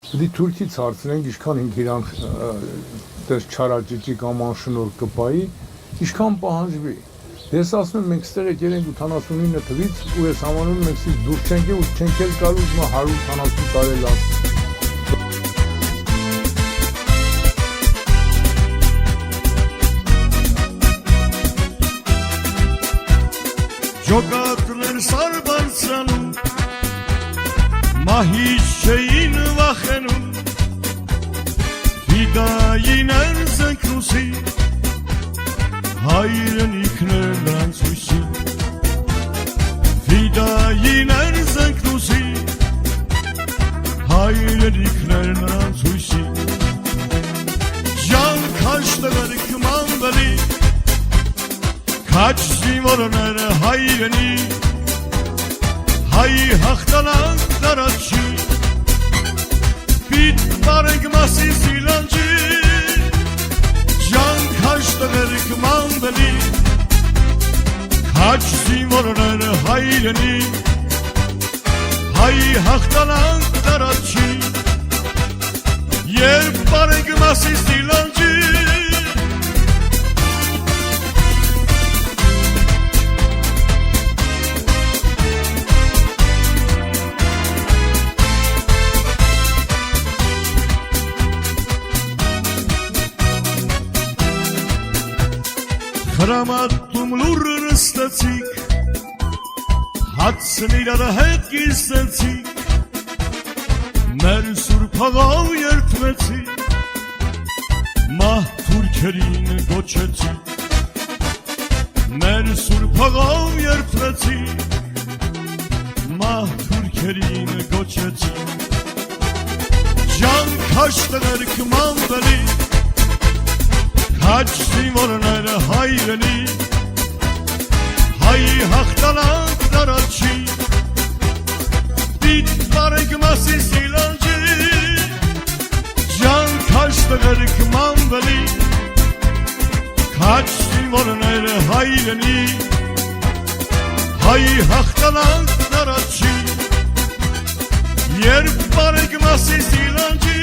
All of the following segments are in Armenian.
Դի Թուրքից հարցնենք, ինչքան ինք իրանք դες չարաճճի կամ անշնոր կպայի, ինչքան պահանջվի։ Ես ասում եմ, մենք ստեղ եկել ենք 89 թվից ու ես համանում մենք սից դուրս չենք ու չենք էլ գալու 180 տարի լավ։ Ջոկատներ սարբարձանում մահից չէին վախենում Ֆիդային են զենքնուսի հայրենիքներ նրանց հույսի Ֆիդային են զենքնուսի հայրենիքներ նրանց հույսի Ջանք հաշտվել կմանվելի Քաչ զինվորները հայրենի Հայ հաղթանանք դարաչի Պիտ բարենք մասի սիլանջի Ջանք հաշտվել կմանվելի Քաչ զինվորները հայրենի Հայ հաղթանանք դարաչի Երբ բարենք մասի սիլանջի Հրամատում լուրը նստեցիք, հացն իրար հետ կիսեցիք, մեր սուրբ հաղավ երդվեցիք, մահ թուրքերին գոչեցիք, մեր սուրբ հաղավ երդվեցիք, մահ թուրքերին գոչեցիք, ջանք հաշտներ կմանվելի, Քաչ զինվորները հայրենի Հայ հաղթանանք դարաչի Պիտ բարենք մասի սիլանջի Ջանք հաշտվել կմանվելի Քաչ զինվորները հայրենի Հայ հաղթանանք դարաչի Երբ բարենք մասի սիլանջի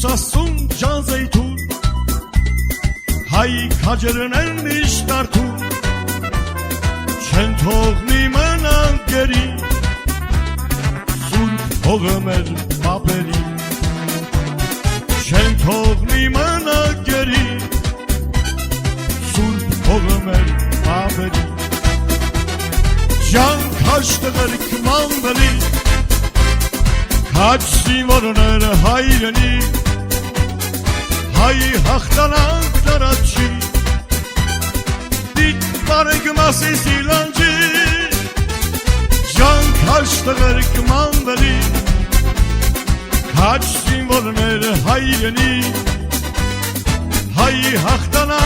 Ասում ջանզեյթուն Հայ քաջերն են միշտ արդուն Չեն թողնի մնան գերի Սուրբ հողը մեր պապերի Չեն թողնի մնա գերի Սուրբ հողը մեր պապերի Ջանք հաշտվել կմանվելի Քաչ զինվորները հայրենի Հայ հաղթանանք դարաչի Պիտ բարենք մասի սիլանջի Ջանք հաշտվել կմանվելի Քաչ զինվորները հայրենի Հայ հաղթանանք